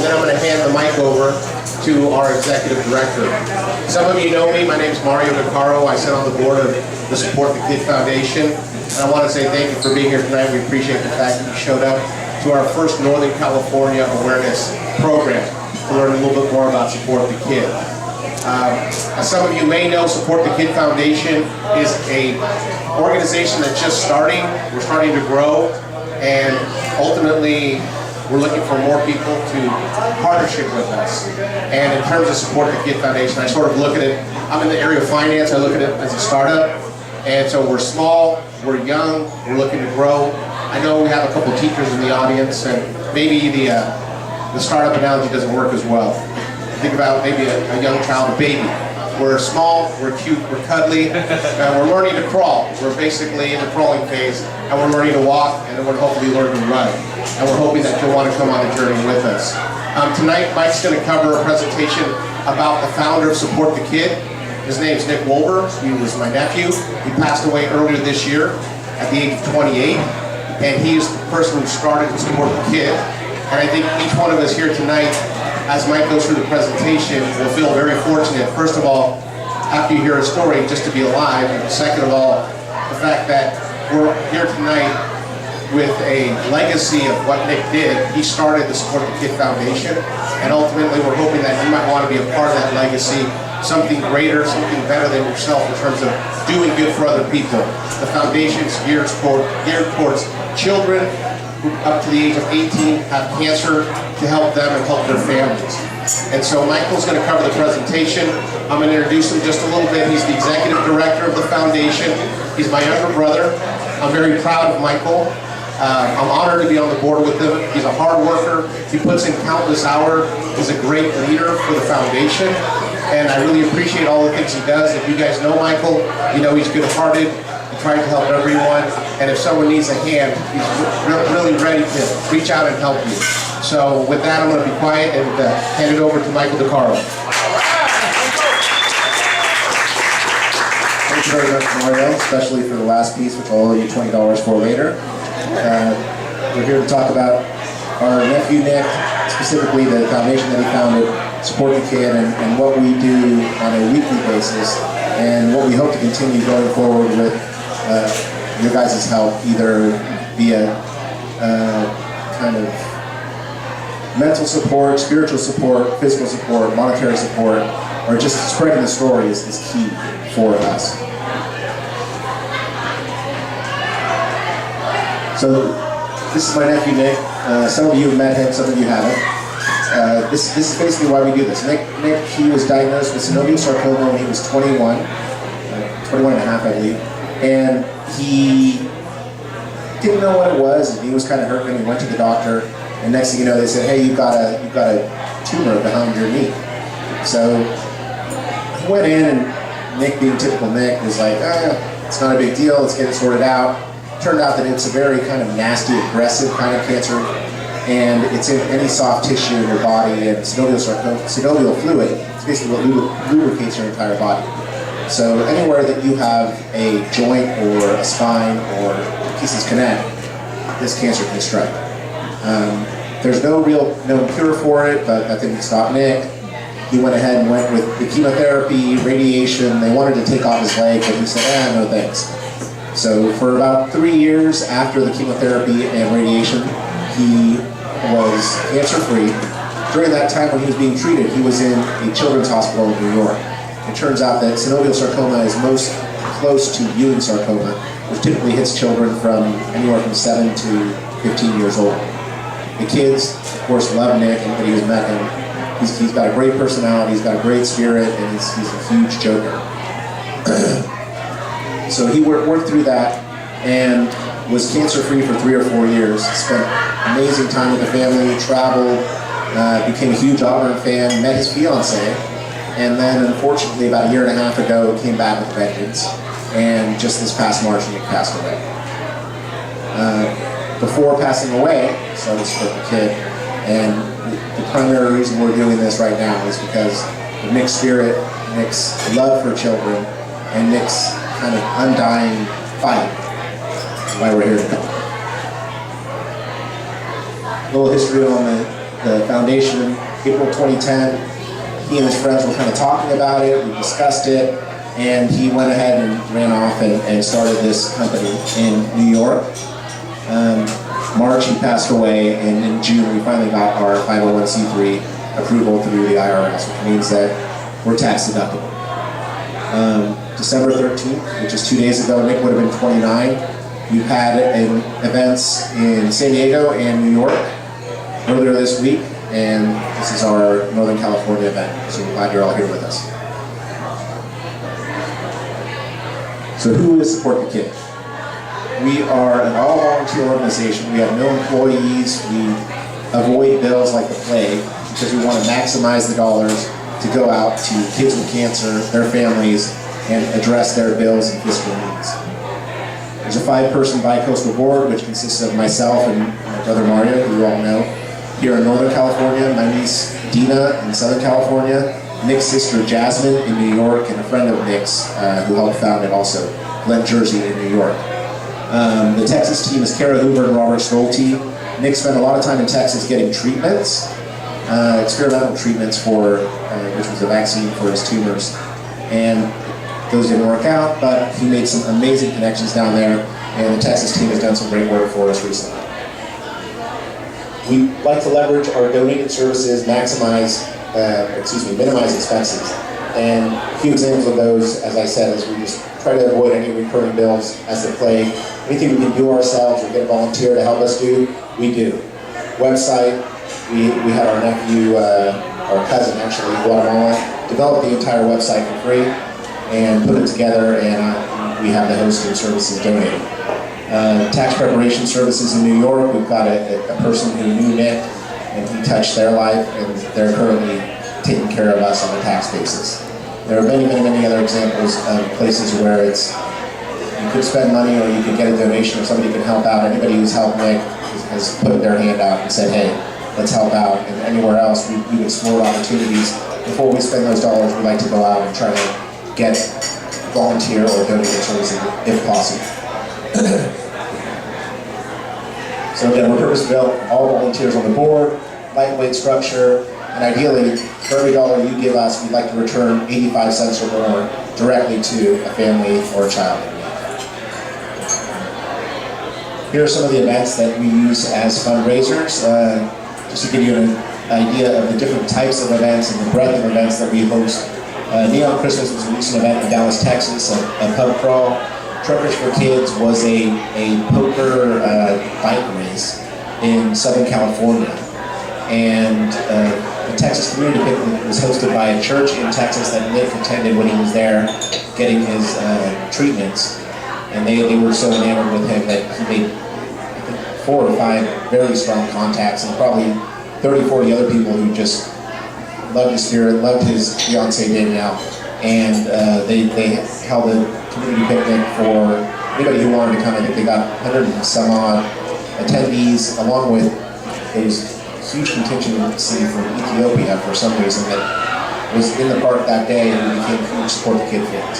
and then I'm going to hand the mic over to our executive director. Some of you know me. My name is Mario DeCaro. I sit on the board of the Support the Kid Foundation. And I want to say thank you for being here tonight. We appreciate the fact that you showed up to our first Northern California awareness program to learn a little bit more about Support the Kid. As some of you may know, Support the Kid Foundation is an organization that's just starting. We're starting to grow, and ultimately we're looking for more people to partnership with us. And in terms of Support the Kid Foundation, I sort of look at it, I'm in the area of finance, I look at it as a startup. And so we're small, we're young, we're looking to grow. I know we have a couple teachers in the audience, and maybe the startup analogy doesn't work as well. Think about maybe a young child, a baby. We're small, we're cute, we're cuddly, and we're learning to crawl. We're basically in the crawling phase, and we're learning to walk, and then we're hopefully learning to run. And we're hoping that you'll want to come on the journey with us. Tonight, Mike's going to cover a presentation about the founder of Support the Kid. His name's Nick Wolber. He was my nephew. He passed away earlier this year at the age of 28, and he's the person who started Support the Kid. And I think each one of us here tonight, as Mike goes through the presentation, will feel very fortunate, first of all, after you hear a story, just to be alive, and second of all, the fact that we're here tonight with a legacy of what Nick did. He started the Support the Kid Foundation, and ultimately we're hoping that you might want to be a part of that legacy, something greater, something better than yourself in terms of doing good for other people. The foundation's geared towards children who up to the age of 18 have cancer, to help them and help their families. And so Michael's going to cover the presentation. I'm going to introduce him just a little bit. He's the executive director of the foundation. He's my younger brother. I'm very proud of Michael. I'm honored to be on the board with him. He's a hard worker. He puts in countless hours. He's a great leader for the foundation. And I really appreciate all the things he does. If you guys know Michael, you know he's good-hearted. He tries to help everyone. And if someone needs a hand, he's really ready to reach out and help you. So with that, I'm going to be quiet and hand it over to Michael DeCaro. Thank you very much, Mario, especially for the last piece, which I'll owe you $20 for later. We're here to talk about our nephew Nick, specifically the foundation that he founded, Support the Kid, and what we do on a weekly basis, and what we hope to continue going forward with your guys' help, either via kind of mental support, spiritual support, physical support, monetary support, or just spreading the story is key for us. So this is my nephew Nick. Some of you have met him, some of you haven't. This is basically why we do this. Nick, he was diagnosed with synovial sarcoma when he was 21 and a half, I believe, and he didn't know what it was, and he was kind of hurt when he went to the doctor. And next thing you know, they said, "Hey, you've got a tumor behind your knee." So he went in, and Nick, being typical Nick, was like, "It's not a big deal. Let's get it sorted out." Turned out that it's a very kind of nasty, aggressive kind of cancer, and it's in any soft tissue in your body. And synovial fluid is basically what lubricates your entire body. So anywhere that you have a joint or a spine or pieces connect, this cancer can strike. There's no cure for it, but that didn't stop Nick. He went ahead and went with the chemotherapy, radiation. They wanted to take off his leg, but he said, no thanks. So for about 3 years after the chemotherapy and radiation, he was cancer-free. During that time when he was being treated, he was in a children's hospital in New York. It turns out that synovial sarcoma is most close to Ewing sarcoma, which typically hits children from anywhere from 7 to 15 years old. The kids, of course, love Nick. Anybody who's met him, he's got a great personality, he's got a great spirit, and he's a huge joker. So he worked through that and was cancer-free for 3 or 4 years. Spent amazing time with the family, traveled, became a huge Auburn fan, met his fiancée, and then unfortunately about 1.5 years ago came back with vengeance, and just this past March Nick passed away. Before passing away, so this was a kid, and the primary reason we're doing this right now is because of Nick's spirit, Nick's love for children, and Nick's kind of undying fight. That's why we're here today. A little history on the foundation, April 2010. He and his friends were kind of talking about it, we discussed it, and he went ahead and ran off and started this company in New York. March he passed away, and in June we finally got our 501c3 approval through the IRS, which means that we're tax deductible. December 13th, which is 2 days ago, Nick would have been 29. We've had events in San Diego and New York earlier this week, and this is our Northern California event, so we're glad you're all here with us. So who is Support the Kid? We are an all-volunteer organization. We have no employees. We avoid bills like the plague because we want to maximize the dollars to go out to kids with cancer, their families, and address their bills and fiscal needs. There's a 5-person bi-coastal board, which consists of myself and my brother Mario, who you all know, here in Northern California, my niece Dina in Southern California, Nick's sister Jasmine in New York, and a friend of Nick's who helped found it also, Glen Jersey in New York. The Texas team is Kara Hoover and Robert Stolte. Nick spent a lot of time in Texas getting treatments, experimental treatments for, which was a vaccine for his tumors. And those didn't work out, but he made some amazing connections down there, and the Texas team has done some great work for us recently. We like to leverage our donated services, minimize expenses. And a few examples of those, as I said, is we just try to avoid any recurring bills as the plague. Anything we can do ourselves or get a volunteer to help us do, we do. Website, we had our nephew, our cousin actually, in Guatemala, develop the entire website for free and put it together, and we have the hosting services donated. Tax preparation services in New York, we've got a person who knew Nick and he touched their life, and they're currently taking care of us on a tax basis. There are many, many, many other examples of places where it's, you could spend money or you could get a donation or somebody can help out. Anybody who's helped Nick has put their hand out and said, hey, let's help out. And anywhere else, we've explored opportunities. Before we spend those dollars, we like to go out and try to get volunteer or donated services if possible. So again, we're purpose-built, all volunteers on the board, lightweight structure, and ideally, for every dollar you give us, we'd like to return 85 cents or more directly to a family or a child. Here are some of the events that we use as fundraisers, just to give you an idea of the different types of events and the breadth of events that we host. Neon Christmas was a recent event in Dallas, Texas, a pub crawl. Truckers for Kids was a poker bike race in Southern California. And the Texas Community Picnic was hosted by a church in Texas that Nick attended when he was there getting his treatments. And they were so enamored with him that he made, I think, 4 or 5 very strong contacts, and probably 30, 40 other people who just loved his spirit, loved his fiancée Danielle. And they held a community picnic for anybody who wanted to come. I think they got 100 and some odd attendees, along with those huge contingency from Ethiopia for some reason that was in the park that day and became huge Support the Kid fans.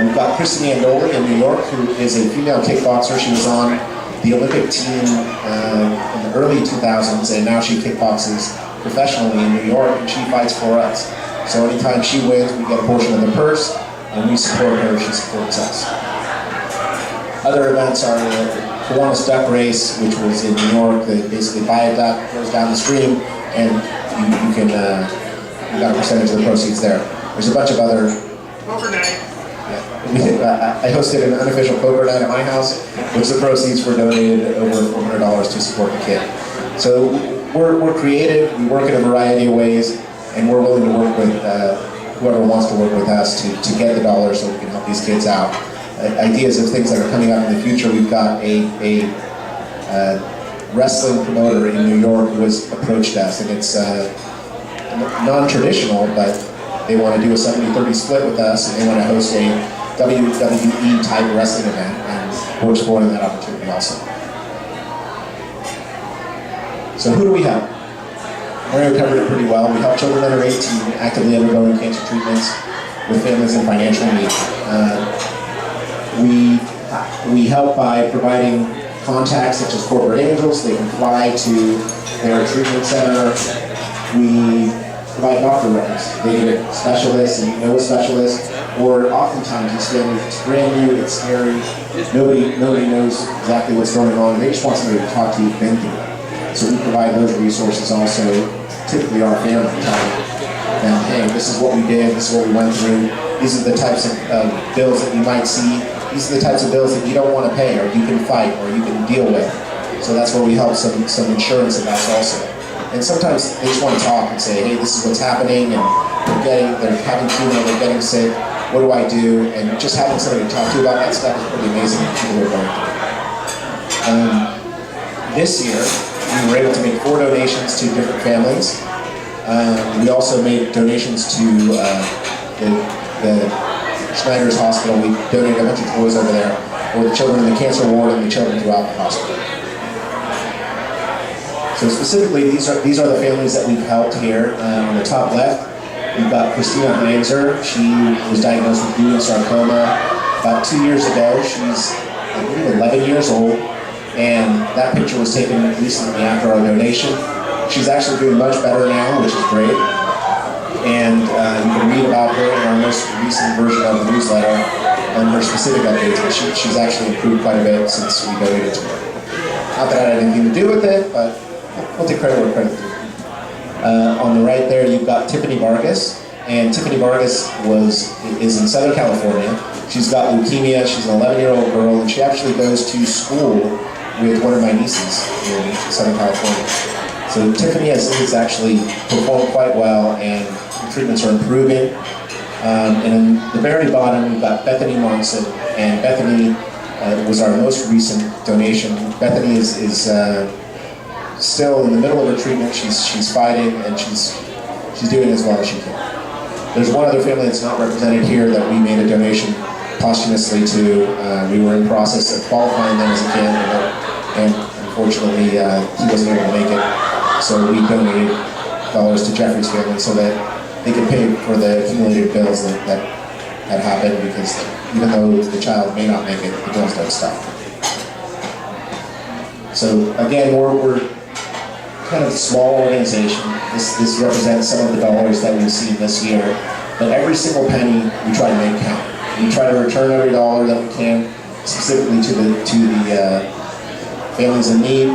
We've got Kristen Andoli in New York, who is a female kickboxer. She was on the Olympic team in the early 2000s, and now she kickboxes professionally in New York, and she fights for us. So anytime she wins, we get a portion of the purse, and we support her, she supports us. Other events are the Kiwanis Duck Race, which was in New York. They basically buy a duck, goes down the stream, and you got a percentage of the proceeds there. There's a bunch of other... Poker night. Yeah. I hosted an unofficial poker night at my house, which the proceeds were donated over $400 to Support the Kid. So we're creative, we work in a variety of ways, and we're willing to work with whoever wants to work with us to get the dollars so we can help these kids out. Ideas of things that are coming up in the future. We've got a wrestling promoter in New York who has approached us, and it's non-traditional, but they want to do a 70-30 split with us, and they want to host a WWE type wrestling event, and we're exploring that opportunity also. So who do we help? Mario covered it pretty well. We help children under 18 actively undergoing cancer treatments with families in financial need. We help by providing contacts such as corporate angels. They can fly to their treatment center. We provide doctor records. They get specialists, and you know a specialist, or oftentimes it's brand new, it's scary, nobody knows exactly what's going on. They just want somebody to talk to who's been through it. So we provide those resources also, typically our family, telling them, hey, this is what we did, this is what we went through, these are the types of bills that you might see, these are the types of bills that you don't want to pay, or you can fight, or you can deal with. So that's where we help some insurance advice also. And sometimes they just want to talk and say, hey, this is what's happening, and they're having chemo, they're getting sick, what do I do? And just having somebody to talk to about that stuff is pretty amazing that people are going through. This year, we were able to make 4 donations to different families. We also made donations to the Schneider's Hospital. We donated a bunch of toys over there for the children in the cancer ward and the children throughout the hospital. So specifically, these are the families that we've helped here. On the top left, we've got Christina Heinzer. She was diagnosed with Ewing sarcoma about 2 years ago. She's, I believe, 11 years old, and that picture was taken recently after our donation. She's actually doing much better now, which is great. And you can read about her in our most recent version of the newsletter and her specific updates, but she's actually improved quite a bit since we donated to her. Not that I had anything to do with it, but we'll take credit where credit's due. On the right there, you've got Tiffany Vargas, and Tiffany Vargas is in Southern California. She's got leukemia. She's an 11-year-old girl, and she actually goes to school with one of my nieces in Southern California. So Tiffany has actually performed quite well, and the treatments are improving. And in the very bottom, we've got Bethany Monson, and Bethany was our most recent donation. Bethany is still in the middle of her treatment. She's fighting, and she's doing as well as she can. There's one other family that's not represented here that we made a donation posthumously to. We were in process of qualifying them as a candidate, and unfortunately he wasn't able to make it. So we donated dollars to Jeffrey's family so that they could pay for the accumulated bills that had happened, because even though the child may not make it, the bills don't stop. So again, we're kind of a small organization. This represents some of the dollars that we've seen this year. But every single penny we try to make count. We try to return every dollar that we can, specifically to the families in need.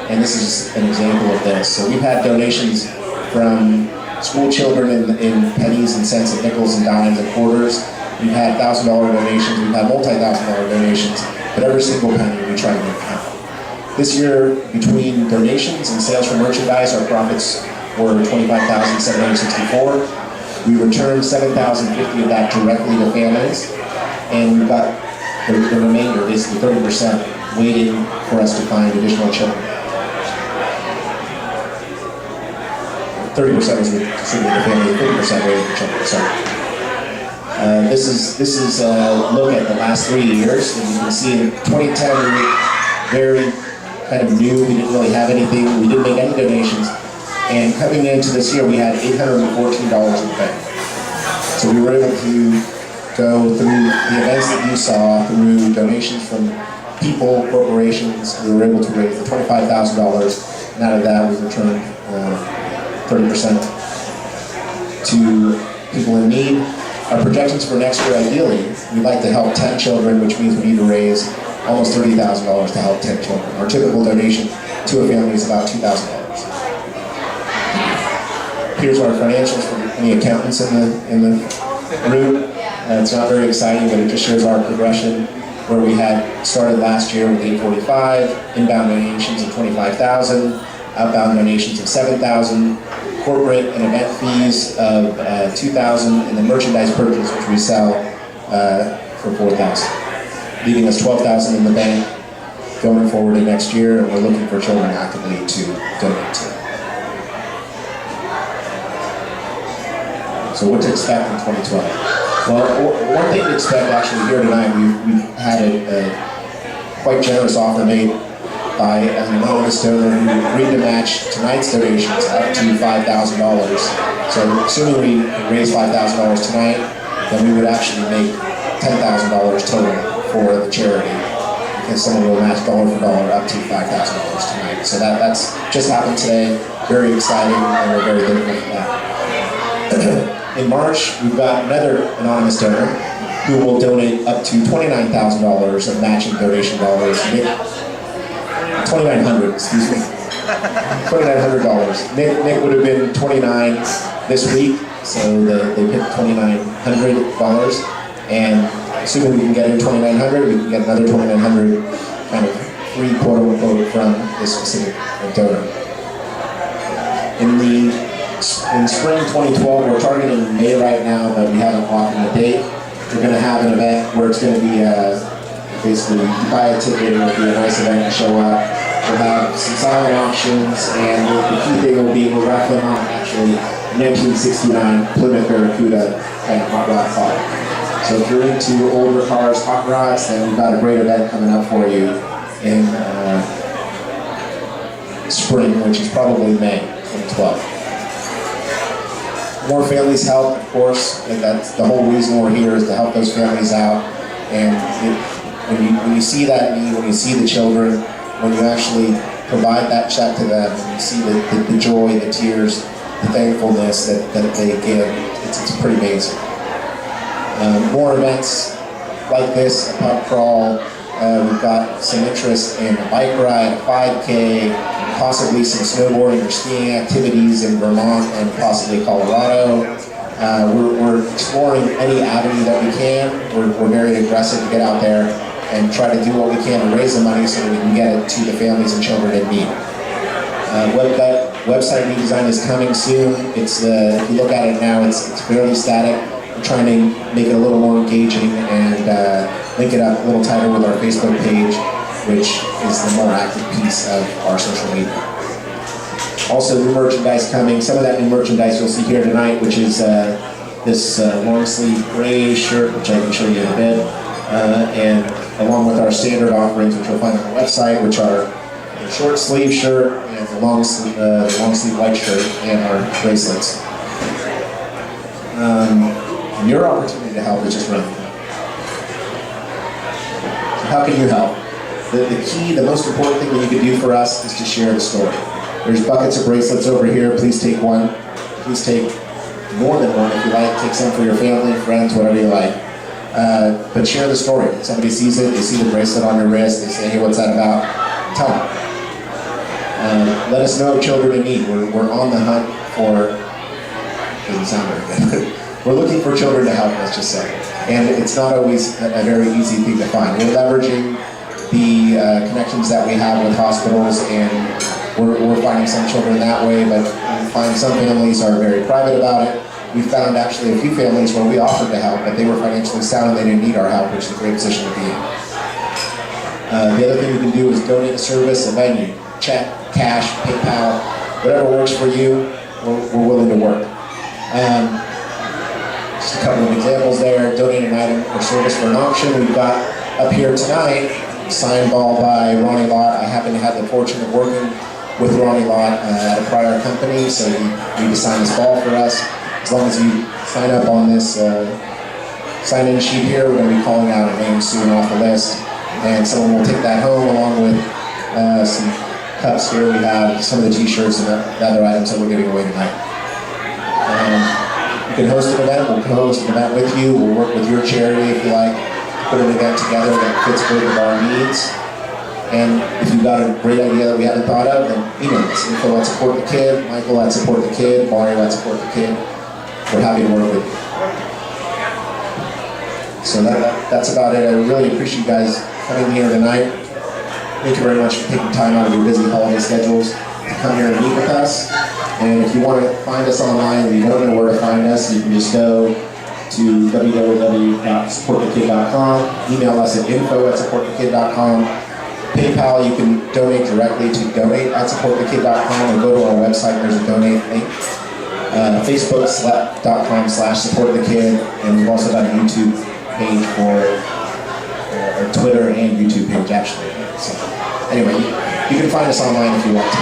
And this is an example of this. So we've had donations from school children in pennies and cents and nickels and dimes and quarters. We've had $1,000 donations. We've had multi-$1,000 donations. But every single penny we try to make count. This year, between donations and sales for merchandise, our profits were $25,764. We returned $7,050 of that directly to families, and we've got the remainder, basically 30%, waiting for us to find additional children. 30% was distributed to families, 50% waiting for children. So this is a look at the last 3 years, and you can see in 2010 we were very kind of new. We didn't really have anything. We didn't make any donations. And coming into this year, we had $814 in the bank. So we were able to go through the events that you saw, through donations from people, corporations. We were able to raise the $25,000, and out of that, we returned 30% to people in need. Our projections for next year, ideally, we'd like to help 10 children, which means we need to raise almost $30,000 to help 10 children. Our typical donation to a family is about $2,000. Here's our financials for any accountants in the room. It's not very exciting, but it just shows our progression, where we had started last year with $845, inbound donations of $25,000, outbound donations of $7,000, corporate and event fees of $2,000, and the merchandise purchase, which we sell for $4,000, leaving us $12,000 in the bank going forward to next year, and we're looking for children actively to donate to. So what to expect in 2012? Well, one thing to expect actually here tonight, we've had a quite generous offer made by an anonymous donor who agreed to match tonight's donations up to $5,000. So assuming we raise $5,000 tonight, then we would actually make $10,000 total for the charity. because someone will match dollar for dollar up to $5,000 tonight. So that's just happened today. Very exciting, and we're very thankful for that. In March, we've got another anonymous donor who will donate up to $29,000 of matching donation dollars. $2,900, excuse me. $2,900. Nick would have been 29 this week, so they picked $2,900, and assuming we can get in 2,900, we can get another 2,900 kind of free quote unquote from this specific donor. In spring 2012, we're targeting May right now, but we haven't locked in the date. We're going to have an event where it's going to be basically you buy a ticket, it'll be a nice event to show up. We'll have some silent auctions, and the key thing will be we're raffling off actually 1969 Plymouth Barracuda kind of hot rod car. So if you're into older cars, hot rods, then we've got a great event coming up for you in spring, which is probably May 2012. More families help, of course, and that's the whole reason we're here, is to help those families out. And when you see that need, when you see the children, when you actually provide that check to them, and you see the joy, the tears, the thankfulness that they give, it's pretty amazing. More events like this, a pub crawl. We've got some interest in a bike ride, a 5K, possibly some snowboarding or skiing activities in Vermont and possibly Colorado. We're exploring any avenue that we can. We're very aggressive to get out there and try to do what we can to raise the money so that we can get it to the families and children in need. Website redesign is coming soon. It's if you look at it now, it's fairly static. We're trying to make it a little more engaging and link it up a little tighter with our Facebook page, which is the more active piece of our social media. Also, new merchandise coming. Some of that new merchandise you'll see here tonight, which is this long sleeve gray shirt, which I can show you in a bit, and along with our standard offerings, which you'll find on the website, which are the short sleeve shirt and the long sleeve white shirt and our bracelets. And your opportunity to help is just running. So how can you help? The key, the most important thing that you can do for us is to share the story. There's buckets of bracelets over here. Please take one. Please take more than one if you like. Take some for your family, friends, whatever you like. But share the story. Somebody sees it, they see the bracelet on your wrist, they say, hey, what's that about? Tell them. Let us know children in need. We're on the hunt for, doesn't sound very good. We're looking for children to help, let's just say. And it's not always a very easy thing to find. We're leveraging the connections that we have with hospitals, and we're finding some children that way, but we find some families are very private about it. We found actually a few families where we offered to help, but they were financially sound and they didn't need our help, which is a great position to be in. The other thing you can do is donate a service, a venue, check, cash, PayPal, whatever works for you, we're willing to work. Just a couple of examples there. Donate an item or service for an auction. We've got up here tonight, signed ball by Ronnie Lott. I happen to have the fortune of working with Ronnie Lott at a prior company, so he designed this ball for us. As long as you sign up on this sign-in sheet here, we're going to be calling out a name soon off the list, and someone will take that home along with some cups here. We have some of the t-shirts and the other items that we're giving away tonight. You can host an event. We'll co-host an event with you. We'll work with your charity if you like. Put an event together that fits both of our needs. And if you've got a great idea that we haven't thought of, then email us. Info at Support the Kid, Michael at Support the Kid, Mario at Support the Kid. We're happy to work with you. So that's about it. I really appreciate you guys coming here tonight. Thank you very much for taking time out of your busy holiday schedules to come here and meet with us. And if you want to find us online and you don't know where to find us, you can just go to www.supportthekid.com, email us at info@supportthekid.com. PayPal, you can donate directly to donate@supportthekid.com, or go to our website, there's a donate link. Facebook.com/supportthekid, and we've also got a YouTube page for, or Twitter and YouTube page actually. So anyway, you can find us online if you want to.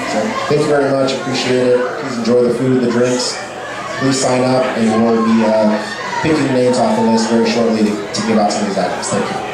So thank you very much, appreciate it. Please enjoy the food, the drinks. Please sign up, and we'll be picking names off the list very shortly to give out some of these items. Thank you.